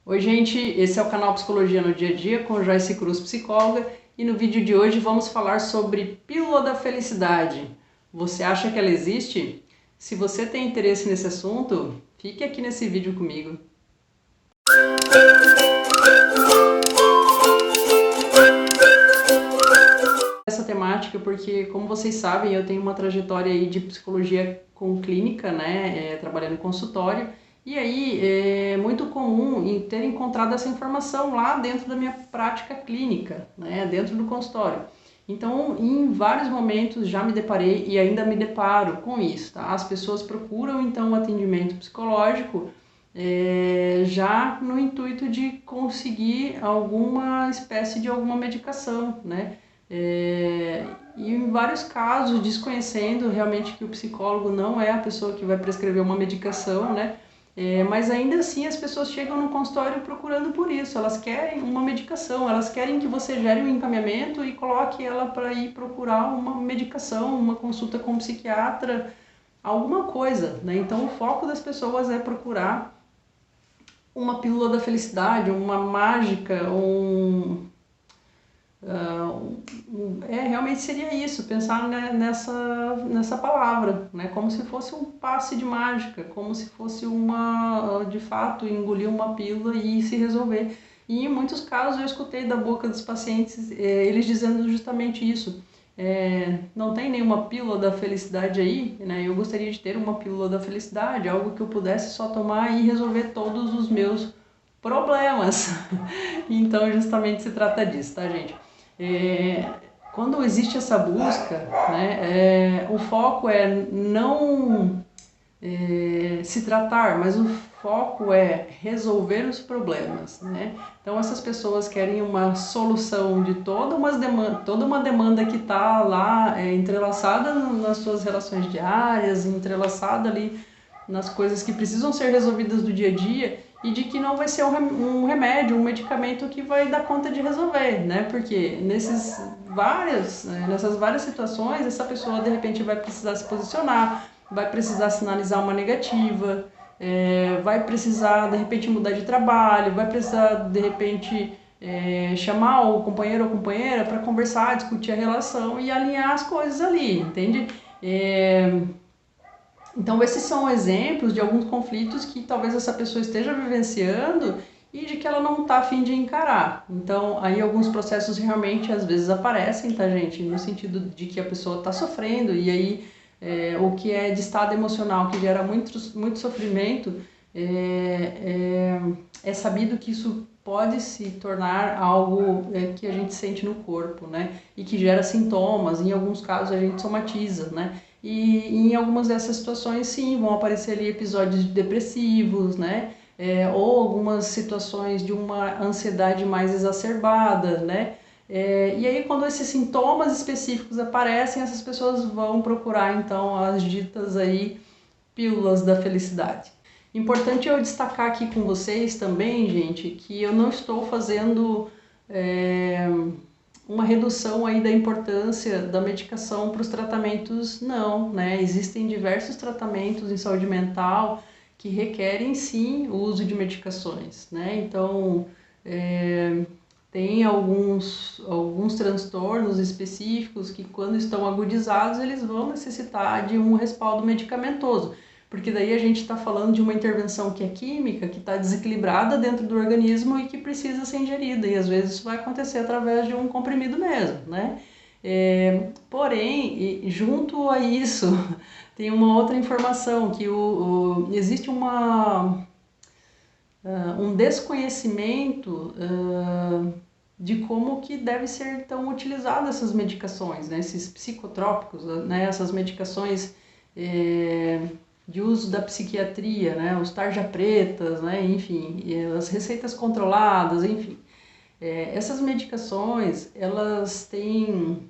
Oi gente, esse é o canal Psicologia no Dia a Dia com Joyce Cruz, psicóloga, e no vídeo de hoje vamos falar sobre pílula da felicidade. Você acha que ela existe? Se você tem interesse nesse assunto, fique aqui nesse vídeo comigo. Essa temática porque, como vocês sabem, eu tenho uma trajetória aí de psicologia com clínica, né, trabalhando em consultório, e aí é muito comum ter encontrado essa informação lá dentro da minha prática clínica, né, dentro do consultório. Então, em vários momentos já me deparei e ainda me deparo com isso, tá? As pessoas procuram então um atendimento psicológico já no intuito de conseguir alguma espécie de alguma medicação, né? E em vários casos, desconhecendo realmente que o psicólogo não é a pessoa que vai prescrever uma medicação, né? Mas ainda assim as pessoas chegam no consultório procurando por isso, elas querem uma medicação, elas querem que você gere um encaminhamento e coloque ela para ir procurar uma medicação, uma consulta com um psiquiatra, alguma coisa, né? Então o foco das pessoas é procurar uma pílula da felicidade, uma mágica, realmente seria isso, pensar nessa palavra, né? Como se fosse um passe de mágica, como se fosse de fato, engolir uma pílula e se resolver. E em muitos casos eu escutei da boca dos pacientes eles dizendo justamente isso. Não tem nenhuma pílula da felicidade aí, né? Eu gostaria de ter uma pílula da felicidade, algo que eu pudesse só tomar e resolver todos os meus problemas. Então justamente se trata disso, tá, gente? Quando existe essa busca, né, o foco é não se tratar, mas o foco é resolver os problemas, né? Então essas pessoas querem uma solução de toda uma demanda que está lá entrelaçada nas suas relações diárias, entrelaçada ali nas coisas que precisam ser resolvidas do dia a dia, e de que não vai ser um remédio, um medicamento que vai dar conta de resolver, né? Porque nessas várias situações, essa pessoa de repente vai precisar se posicionar, vai precisar sinalizar uma negativa, vai precisar de repente mudar de trabalho, vai precisar de repente chamar o companheiro ou companheira para conversar, discutir a relação e alinhar as coisas ali, entende? Então esses são exemplos de alguns conflitos que talvez essa pessoa esteja vivenciando e de que ela não está a fim de encarar. Então aí alguns processos realmente às vezes aparecem, tá, gente? No sentido de que a pessoa está sofrendo e aí o que é de estado emocional que gera muito sofrimento, é sabido que isso pode se tornar algo que a gente sente no corpo, né? E que gera sintomas, em alguns casos a gente somatiza, né? E em algumas dessas situações, sim, vão aparecer ali episódios depressivos, né? Ou algumas situações de uma ansiedade mais exacerbada, né? E aí quando esses sintomas específicos aparecem, essas pessoas vão procurar então as ditas aí pílulas da felicidade. Importante eu destacar aqui com vocês também, gente, que eu não estou fazendo uma redução aí da importância da medicação para os tratamentos, não, né? Existem diversos tratamentos em saúde mental que requerem sim o uso de medicações, né? Então, tem alguns transtornos específicos que quando estão agudizados eles vão necessitar de um respaldo medicamentoso, porque daí a gente está falando de uma intervenção que é química, que está desequilibrada dentro do organismo e que precisa ser ingerida, e às vezes isso vai acontecer através de um comprimido mesmo, né? Porém, junto a isso, tem uma outra informação, que existe um desconhecimento de como que deve ser então utilizadas essas medicações, né? Esses psicotrópicos, né? Essas medicações de uso da psiquiatria, né? Os tarja-pretas, né? Enfim, as receitas controladas, enfim. Essas medicações, elas têm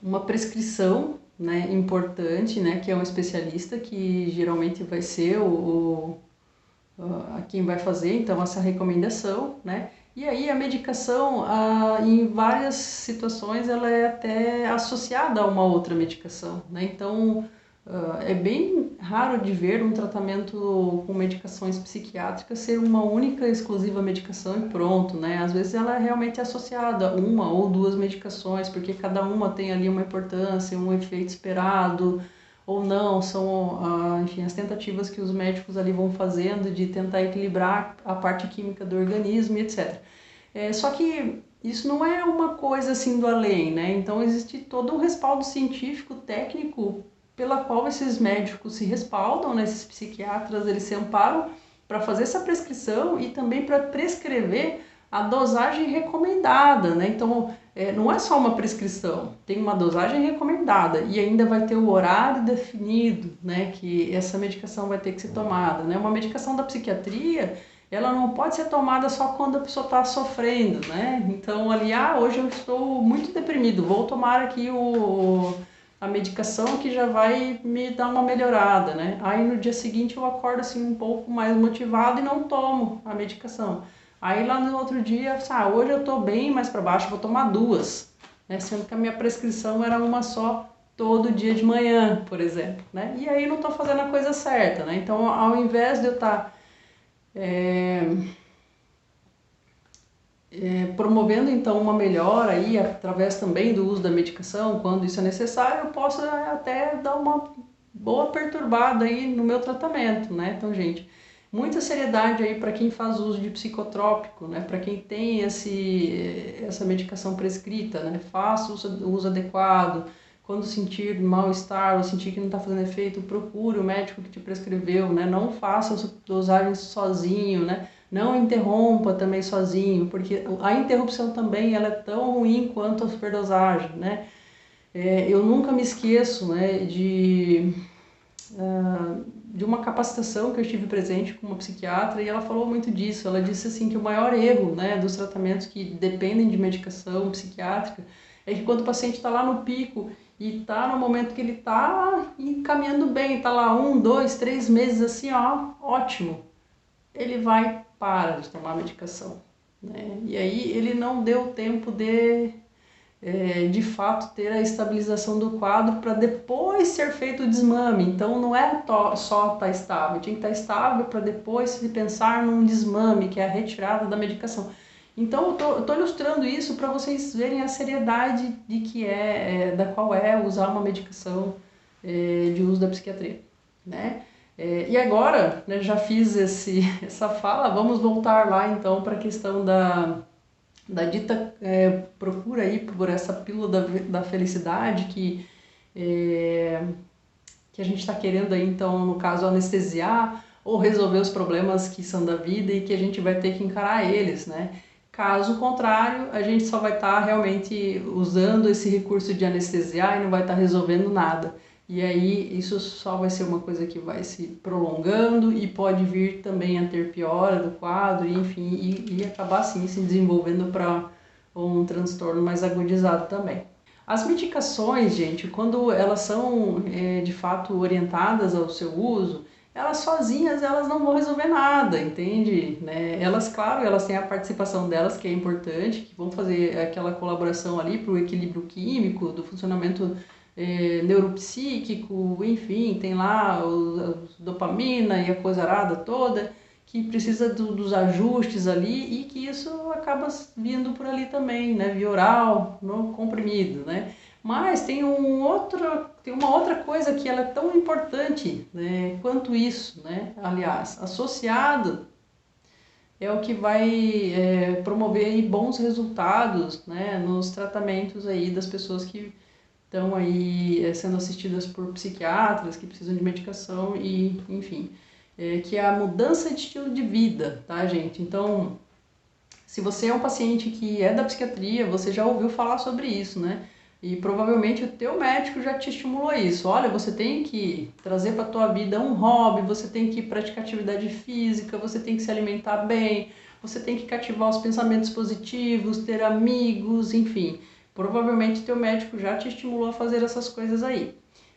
uma prescrição, né, importante, né, que é um especialista que geralmente vai ser a quem vai fazer então essa recomendação, né? E aí a medicação, em várias situações, ela é até associada a uma outra medicação, né? Então é bem raro de ver um tratamento com medicações psiquiátricas ser uma única exclusiva medicação e pronto, né? Às vezes ela é realmente associada a uma ou duas medicações, porque cada uma tem ali uma importância, um efeito esperado ou não, são, enfim, as tentativas que os médicos ali vão fazendo de tentar equilibrar a parte química do organismo e etc. Só que isso não é uma coisa assim do além, né? Então existe todo um respaldo científico, técnico, pela qual esses médicos se respaldam, né? Esses psiquiatras, eles se amparam para fazer essa prescrição e também para prescrever a dosagem recomendada, né? Então, não é só uma prescrição, tem uma dosagem recomendada e ainda vai ter o horário definido, né? Que essa medicação vai ter que ser tomada, né? Uma medicação da psiquiatria, ela não pode ser tomada só quando a pessoa está sofrendo, né? Então, ali, hoje eu estou muito deprimido, vou tomar aqui a medicação que já vai me dar uma melhorada, né? Aí no dia seguinte eu acordo assim um pouco mais motivado e não tomo a medicação. Aí lá no outro dia, hoje eu tô bem mais para baixo, vou tomar duas, né? Sendo que a minha prescrição era uma só todo dia de manhã, por exemplo, né? E aí não tô fazendo a coisa certa, né? Então, ao invés de eu estar promovendo então uma melhora aí através também do uso da medicação, quando isso é necessário, eu posso até dar uma boa perturbada aí no meu tratamento, né? Então, gente, muita seriedade aí para quem faz uso de psicotrópico, né? Para quem tem essa medicação prescrita, né? Faça o uso adequado. Quando sentir mal-estar ou sentir que não está fazendo efeito, procure o médico que te prescreveu, né? Não faça as dosagens sozinho, né? Não interrompa também sozinho, porque a interrupção também ela é tão ruim quanto a superdosagem, né? Eu nunca me esqueço, né, de uma capacitação que eu estive presente com uma psiquiatra e ela falou muito disso. Ela disse assim que o maior erro, né, dos tratamentos que dependem de medicação psiquiátrica é que quando o paciente está lá no pico e está no momento que ele está caminhando bem, está lá 1, 2, 3 meses assim, ótimo, ele vai para de tomar a medicação, né? E aí ele não deu tempo de fato ter a estabilização do quadro para depois ser feito o desmame. Então não é só estar estável, tinha que estar estável para depois se pensar num desmame, que é a retirada da medicação. Então eu tô ilustrando isso para vocês verem a seriedade de que da qual é usar uma medicação de uso da psiquiatria, né? E agora, né, já fiz essa fala, vamos voltar lá então para a questão da dita procura aí por essa pílula da felicidade que a gente está querendo aí então, no caso, anestesiar ou resolver os problemas que são da vida e que a gente vai ter que encarar eles, né? Caso contrário, a gente só vai estar realmente usando esse recurso de anestesiar e não vai estar resolvendo nada. E aí isso só vai ser uma coisa que vai se prolongando e pode vir também a ter piora do quadro, enfim, e acabar assim se desenvolvendo para um transtorno mais agudizado também. As medicações, gente, quando elas são de fato orientadas ao seu uso, elas sozinhas elas não vão resolver nada, entende? Né? Elas, claro, elas têm a participação delas, que é importante, que vão fazer aquela colaboração ali para o equilíbrio químico, do funcionamento neuropsíquico, enfim, tem lá a dopamina e a coisa arada toda, que precisa dos ajustes ali e que isso acaba vindo por ali também, né, via oral, no comprimido, né. Mas tem uma outra coisa que ela é tão importante, né, quanto isso, né, aliás, associado é o que vai promover aí bons resultados, né, nos tratamentos aí das pessoas que estão aí sendo assistidas por psiquiatras que precisam de medicação e, enfim, que é a mudança de estilo de vida, tá, gente? Então, se você é um paciente que é da psiquiatria, você já ouviu falar sobre isso, né? E provavelmente o teu médico já te estimulou a isso. Olha, você tem que trazer para a tua vida um hobby, você tem que praticar atividade física, você tem que se alimentar bem, você tem que cativar os pensamentos positivos, ter amigos, enfim. Provavelmente teu médico já te estimulou a fazer essas coisas aí,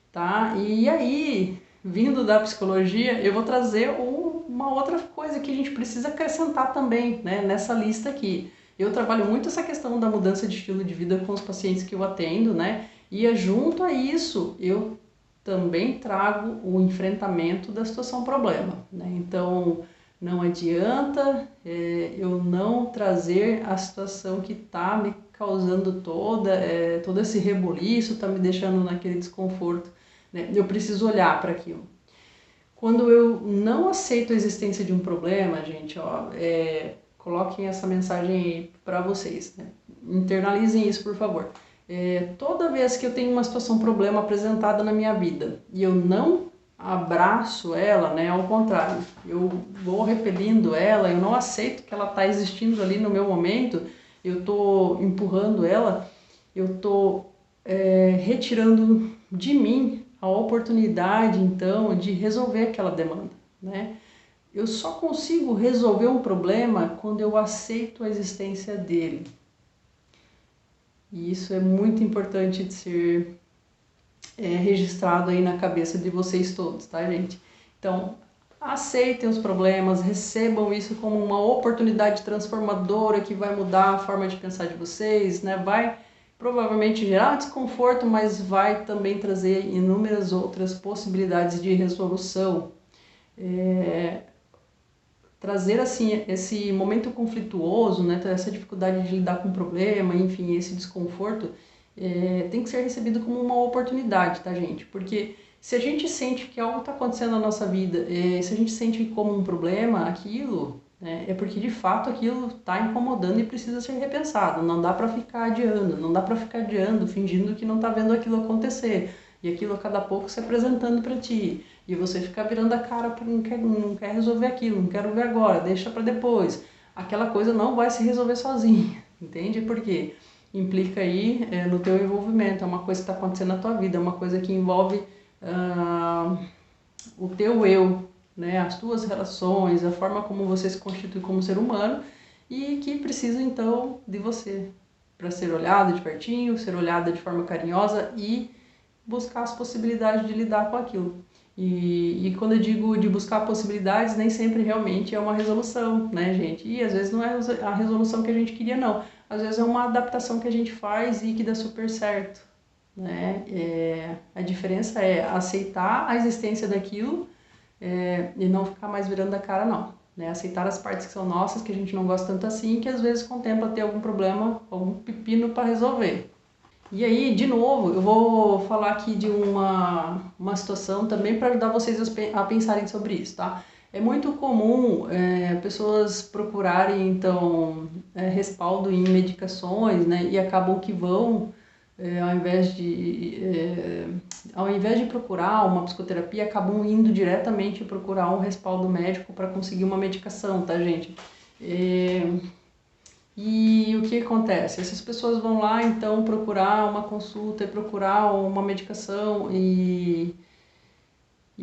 tá? E aí, vindo da psicologia, eu vou trazer uma outra coisa que a gente precisa acrescentar também, né, nessa lista aqui. Eu trabalho muito essa questão da mudança de estilo de vida com os pacientes que eu atendo, né? E junto a isso, eu também trago o enfrentamento da situação problema, né? Então, não adianta eu não trazer a situação que está me causando todo esse reboliço, está me deixando naquele desconforto, né? Eu preciso olhar para aquilo. Quando eu não aceito a existência de um problema, gente, ó, coloquem essa mensagem aí para vocês, né? Internalizem isso, por favor. Toda vez que eu tenho uma situação, problema apresentada na minha vida e eu não abraço ela, né, ao contrário, eu vou repelindo ela, eu não aceito que ela está existindo ali no meu momento, eu estou empurrando ela, eu estou retirando de mim a oportunidade, então, de resolver aquela demanda, né? Eu só consigo resolver um problema quando eu aceito a existência dele. E isso é muito importante de ser registrado aí na cabeça de vocês todos, tá, gente? Então, aceitem os problemas, recebam isso como uma oportunidade transformadora que vai mudar a forma de pensar de vocês, né? Vai provavelmente gerar desconforto, mas vai também trazer inúmeras outras possibilidades de resolução. Trazer assim esse momento conflituoso, né, essa dificuldade de lidar com o problema, enfim, esse desconforto, tem que ser recebido como uma oportunidade, tá, gente? Porque se a gente sente que algo está acontecendo na nossa vida, se a gente sente como um problema aquilo, né, é porque de fato aquilo está incomodando e precisa ser repensado. Não dá para ficar adiando, não dá para ficar adiando, fingindo que não está vendo aquilo acontecer. E aquilo a cada pouco se apresentando para ti. E você fica virando a cara porque não quer resolver aquilo, não quero ver agora, deixa para depois. Aquela coisa não vai se resolver sozinha, entende? Porque implica aí no teu envolvimento, é uma coisa que está acontecendo na tua vida, é uma coisa que envolve o teu eu, né? As tuas relações, a forma como você se constitui como ser humano e que precisa então de você para ser olhada de pertinho, ser olhada de forma carinhosa e buscar as possibilidades de lidar com aquilo. E quando eu digo de buscar possibilidades, nem sempre realmente é uma resolução, né, gente? E às vezes não é a resolução que a gente queria, não. Às vezes é uma adaptação que a gente faz e que dá super certo, né? A diferença é aceitar a existência daquilo e não ficar mais virando a cara, não. Né? Aceitar as partes que são nossas, que a gente não gosta tanto assim, que às vezes contempla ter algum problema, algum pepino para resolver. E aí, de novo, eu vou falar aqui de uma situação também para ajudar vocês a pensarem sobre isso, tá? É muito comum pessoas procurarem, então, respaldo em medicações, né? E acabam que vão, ao invés de procurar uma psicoterapia, acabam indo diretamente procurar um respaldo médico para conseguir uma medicação, tá, gente? E o que acontece? Essas pessoas vão lá então procurar uma consulta e procurar uma medicação e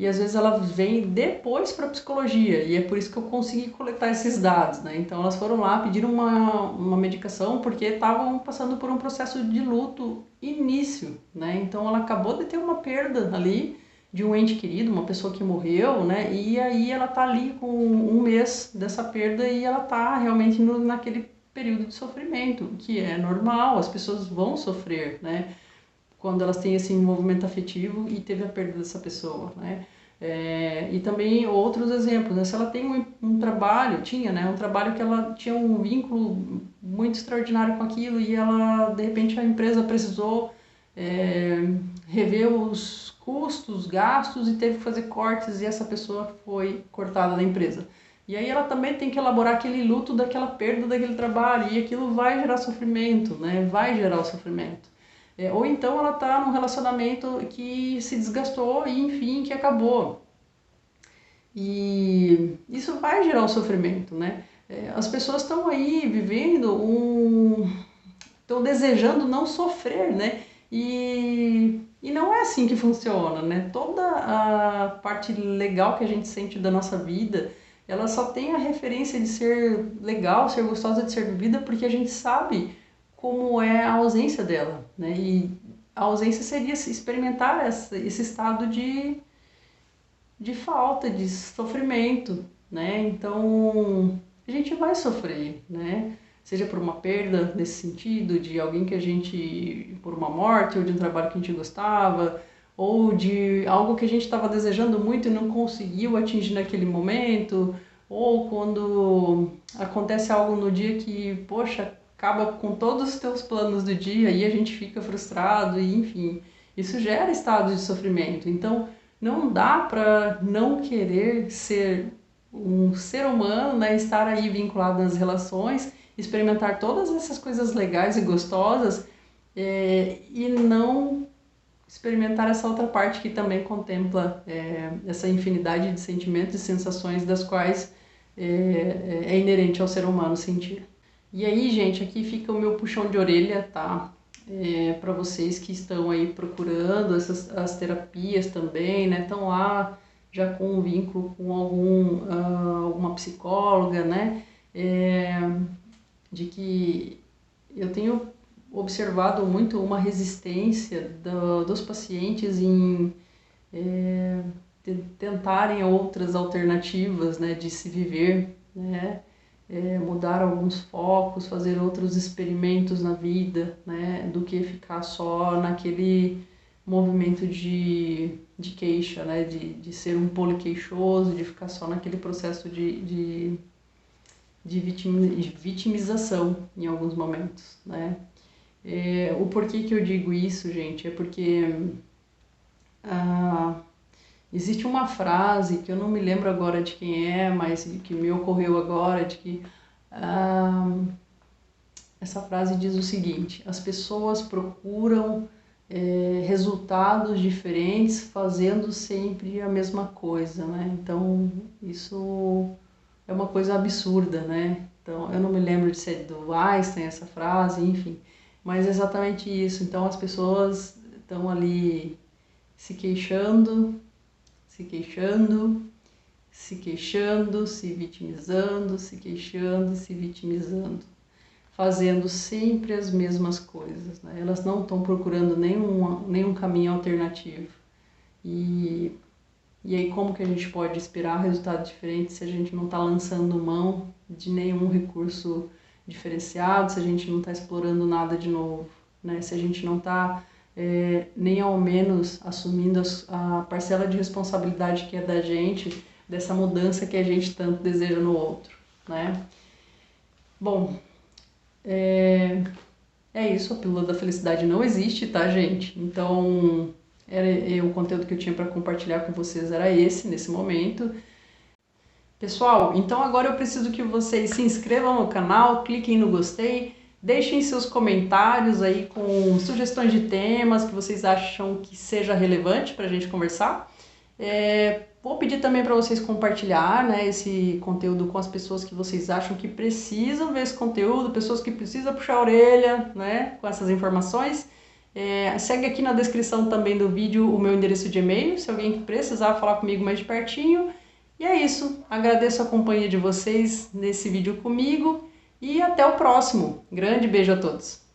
às vezes ela vem depois para a psicologia e é por isso que eu consegui coletar esses dados, né? Então elas foram lá, pediram uma medicação porque estavam passando por um processo de luto início, né? Então ela acabou de ter uma perda ali de um ente querido, uma pessoa que morreu, né? E aí ela tá ali com um mês dessa perda e ela tá realmente naquele período de sofrimento, que é normal, as pessoas vão sofrer, né? Quando elas têm esse envolvimento afetivo e teve a perda dessa pessoa, né? E também outros exemplos, né? Se ela tem um trabalho, né? Um trabalho que ela tinha um vínculo muito extraordinário com aquilo e ela, de repente, a empresa precisou rever os custos, gastos e teve que fazer cortes e essa pessoa foi cortada da empresa. E aí ela também tem que elaborar aquele luto daquela perda daquele trabalho e aquilo vai gerar sofrimento, né? Vai gerar o sofrimento. Ou então ela está num relacionamento que se desgastou e enfim, que acabou. E isso vai gerar um sofrimento, né? As pessoas estão aí vivendo estão desejando não sofrer, né? E não é assim que funciona, né? Toda a parte legal que a gente sente da nossa vida, ela só tem a referência de ser legal, ser gostosa de ser vivida, porque a gente sabe como é a ausência dela, né? E a ausência seria experimentar esse estado de falta, de sofrimento, né? Então, a gente vai sofrer, né? Seja por uma perda nesse sentido, de alguém que a gente, por uma morte ou de um trabalho que a gente gostava, ou de algo que a gente estava desejando muito e não conseguiu atingir naquele momento, ou quando acontece algo no dia que, poxa, acaba com todos os teus planos do dia e a gente fica frustrado e enfim, isso gera estado de sofrimento. Então, não dá para não querer ser um ser humano, né, estar aí vinculado nas relações, experimentar todas essas coisas legais e gostosas e não experimentar essa outra parte que também contempla essa infinidade de sentimentos e sensações das quais é inerente ao ser humano sentir. E aí, gente, aqui fica o meu puxão de orelha, tá? Para vocês que estão aí procurando as terapias também, né? Estão lá já com um vínculo com alguma psicóloga, né? De que eu tenho observado muito uma resistência dos pacientes em tentarem outras alternativas, né, de se viver, né, mudar alguns focos, fazer outros experimentos na vida, né, do que ficar só naquele movimento de queixa, né, de ser um poliqueixoso, de ficar só naquele processo de vitimização em alguns momentos, né. O porquê que eu digo isso, gente, é porque existe uma frase que eu não me lembro agora de quem é, mas que me ocorreu agora, de que essa frase diz o seguinte: as pessoas procuram resultados diferentes fazendo sempre a mesma coisa, né? Então isso é uma coisa absurda, né? Então eu não me lembro de ser do Einstein essa frase, enfim, mas é exatamente isso. Então as pessoas estão ali se queixando, se queixando, se queixando, se vitimizando, se queixando, se vitimizando, fazendo sempre as mesmas coisas, né? Elas não estão procurando nenhum caminho alternativo. E aí como que a gente pode esperar resultados diferentes se a gente não está lançando mão de nenhum recurso diferenciado, se a gente não está explorando nada de novo, né? Se a gente não está nem ao menos assumindo a parcela de responsabilidade que é da gente, dessa mudança que a gente tanto deseja no outro, né? Bom, é isso, a pílula da felicidade não existe, tá, gente? Então, o conteúdo que eu tinha para compartilhar com vocês era esse, nesse momento. Pessoal, então agora eu preciso que vocês se inscrevam no canal, cliquem no gostei, deixem seus comentários aí com sugestões de temas que vocês acham que seja relevante para a gente conversar. Vou pedir também para vocês compartilhar, né, esse conteúdo com as pessoas que vocês acham que precisam ver esse conteúdo, pessoas que precisam puxar a orelha, né, com essas informações. Segue aqui na descrição também do vídeo o meu endereço de e-mail, se alguém precisar falar comigo mais de pertinho. E é isso, agradeço a companhia de vocês nesse vídeo comigo e até o próximo. Grande beijo a todos!